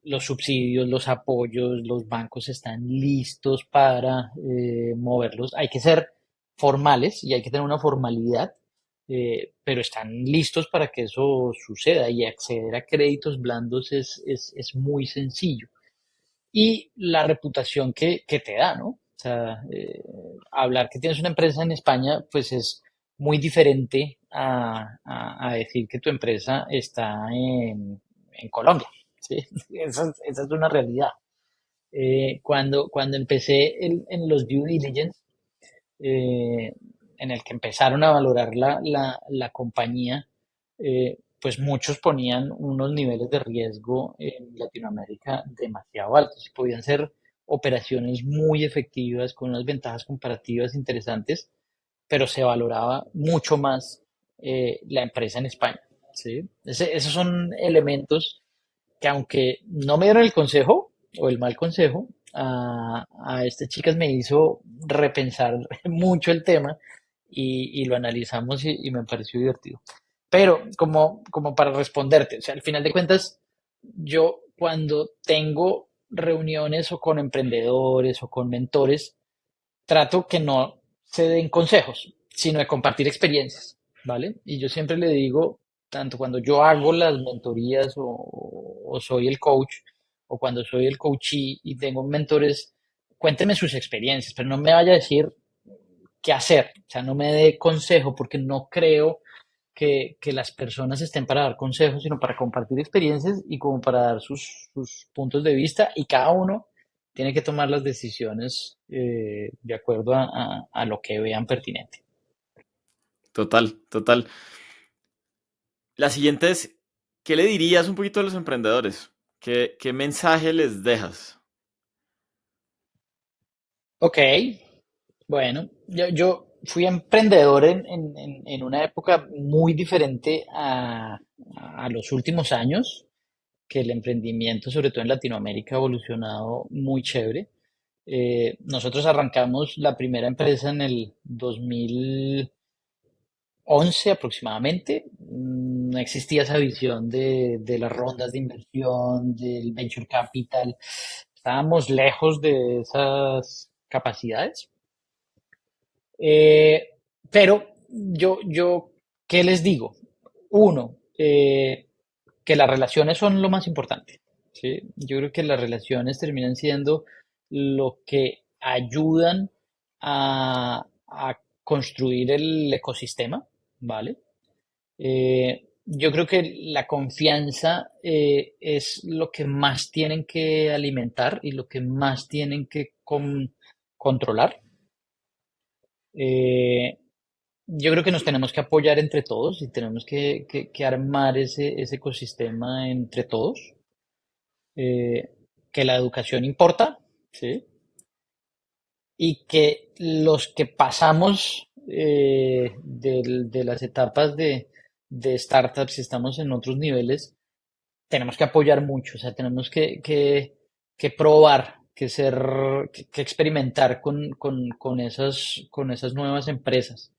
los subsidios, los apoyos, los bancos están listos para moverlos. Hay que ser formales y hay que tener una formalidad, pero están listos para que eso suceda y acceder a créditos blandos es muy sencillo y la reputación que te da, ¿no? O sea, hablar que tienes una empresa en España, pues es muy diferente a decir que tu empresa está en Colombia, ¿sí? Esa es una realidad. Cuando empecé en los due diligence, eh, en el que empezaron a valorar la compañía, pues muchos ponían unos niveles de riesgo en Latinoamérica demasiado altos y podían ser operaciones muy efectivas con unas ventajas comparativas interesantes, pero se valoraba mucho más la empresa en España. ¿Sí? Esos son elementos que aunque no me dieron el consejo o el mal consejo, a estas chicas me hizo repensar mucho el tema y lo analizamos y me pareció divertido. Pero como para responderte, o sea, al final de cuentas, yo cuando tengo reuniones o con emprendedores o con mentores, trato que no se den consejos, sino de compartir experiencias, ¿vale? Y yo siempre le digo, tanto cuando yo hago las mentorías o soy el coach, o cuando soy el coachee y tengo mentores, cuéntenme sus experiencias, pero no me vaya a decir qué hacer, o sea, no me dé consejo, porque no creo que las personas estén para dar consejos, sino para compartir experiencias y como para dar sus puntos de vista y cada uno tiene que tomar las decisiones de acuerdo a lo que vean pertinente. Total, total. La siguiente es, ¿qué le dirías un poquito a los emprendedores? ¿Qué mensaje les dejas? Ok, bueno, yo fui emprendedor en una época muy diferente a los últimos años, que el emprendimiento, sobre todo en Latinoamérica, ha evolucionado muy chévere. Nosotros arrancamos la primera empresa en el 2011 aproximadamente. No existía esa visión de las rondas de inversión, del venture capital. Estábamos lejos de esas capacidades. Eh, pero ¿qué les digo? Uno, que las relaciones son lo más importante. ¿sí? Yo creo que las relaciones terminan siendo lo que ayudan a construir el ecosistema, ¿vale? Yo creo que la confianza es lo que más tienen que alimentar y lo que más tienen que controlar. Eh, yo creo que nos tenemos que apoyar entre todos y tenemos que armar ese ecosistema entre todos. eh, que la educación importa, ¿sí? Y que los que pasamos de las etapas de startups y estamos en otros niveles, tenemos que apoyar mucho, o sea, tenemos que probar, que experimentar con esas nuevas empresas.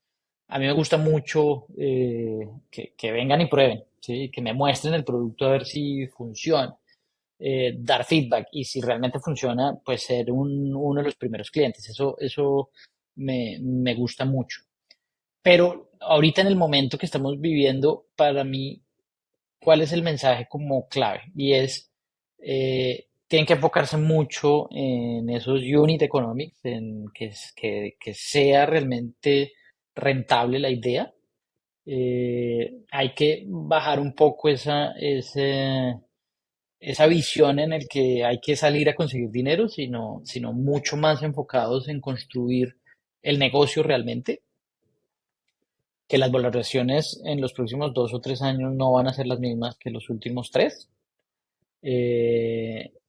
A mí me gusta mucho que vengan y prueben, ¿sí? Que me muestren el producto a ver si funciona, dar feedback y si realmente funciona, pues ser uno de los primeros clientes. Eso me gusta mucho. Pero ahorita en el momento que estamos viviendo, para mí, ¿cuál es el mensaje como clave? Y es, tienen que enfocarse mucho en esos unit economics, en que sea realmente rentable la idea. Hay que bajar un poco esa visión en el que hay que salir a conseguir dinero, sino mucho más enfocados en construir el negocio realmente, que las valoraciones en los próximos 2 o 3 años no van a ser las mismas que los últimos tres,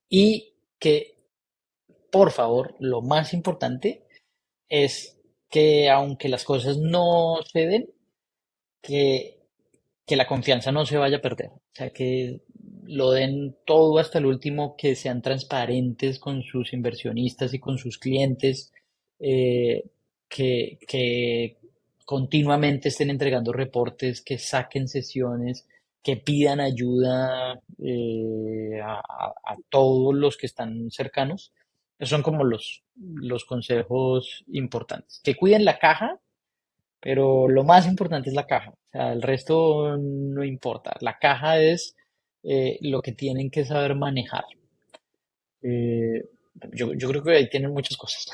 y que, por favor, lo más importante es que aunque las cosas no se den, que que la confianza no se vaya a perder. O sea, que lo den todo hasta el último, que sean transparentes con sus inversionistas y con sus clientes, eh, que continuamente estén entregando reportes, que saquen sesiones, que pidan ayuda a todos los que están cercanos. Esos son como los consejos importantes. Que cuiden la caja, pero lo más importante es la caja. O sea, el resto no importa. La caja es lo que tienen que saber manejar. Eh, yo creo que ahí tienen muchas cosas.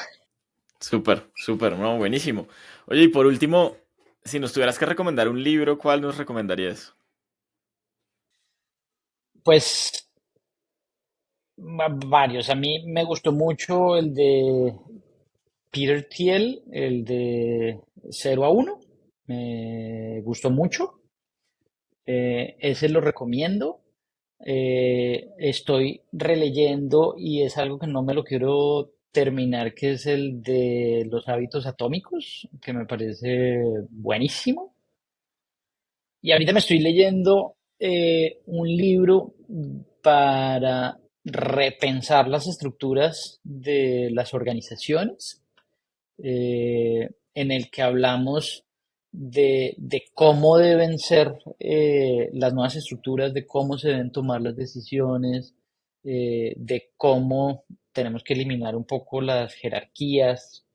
Súper, súper, no, buenísimo. Oye, y por último, si nos tuvieras que recomendar un libro, ¿cuál nos recomendarías? Pues varios. A mí me gustó mucho el de Peter Thiel, el de 0 a 1. Me gustó mucho. Ese lo recomiendo. Estoy releyendo y es algo que no me lo quiero terminar, que es el de los hábitos atómicos, que me parece buenísimo. Y ahorita me estoy leyendo un libro para repensar las estructuras de las organizaciones, en el que hablamos de cómo deben ser las nuevas estructuras, de cómo se deben tomar las decisiones, de cómo tenemos que eliminar un poco las jerarquías,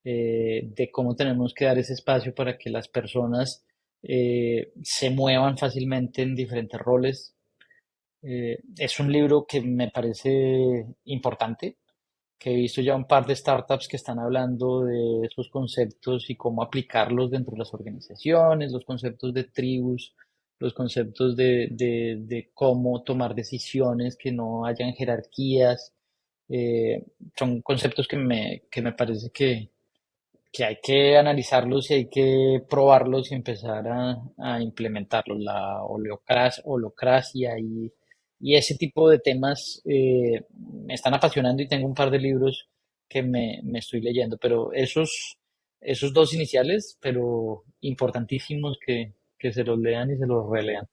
de cómo tenemos que dar ese espacio para que las personas se muevan fácilmente en diferentes roles. Es un libro que me parece importante, que he visto ya un par de startups que están hablando de esos conceptos y cómo aplicarlos dentro de las organizaciones, los conceptos de tribus, los conceptos de cómo tomar decisiones, que no hayan jerarquías. Son conceptos que me parece que hay que analizarlos y hay que probarlos y empezar a implementarlos. La holocracia y ese tipo de temas me están apasionando y tengo un par de libros que me estoy leyendo, pero esos dos iniciales, pero importantísimos que se los lean y se los relean.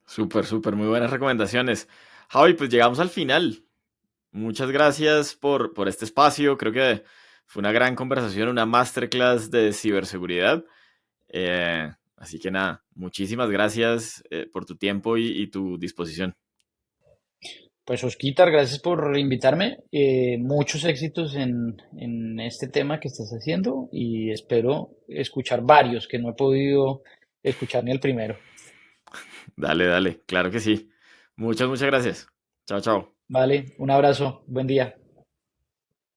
Súper, súper, muy buenas recomendaciones. Javi, pues llegamos al final. Muchas gracias por este espacio. Creo que fue una gran conversación, una masterclass de ciberseguridad. Así que nada, muchísimas gracias por tu tiempo y tu disposición. Pues Osquitar, gracias por invitarme. Muchos éxitos en este tema que estás haciendo y espero escuchar varios que no he podido escuchar ni el primero. Dale, dale, claro que sí. Muchas, muchas gracias. Chao, chao. Vale, un abrazo, buen día.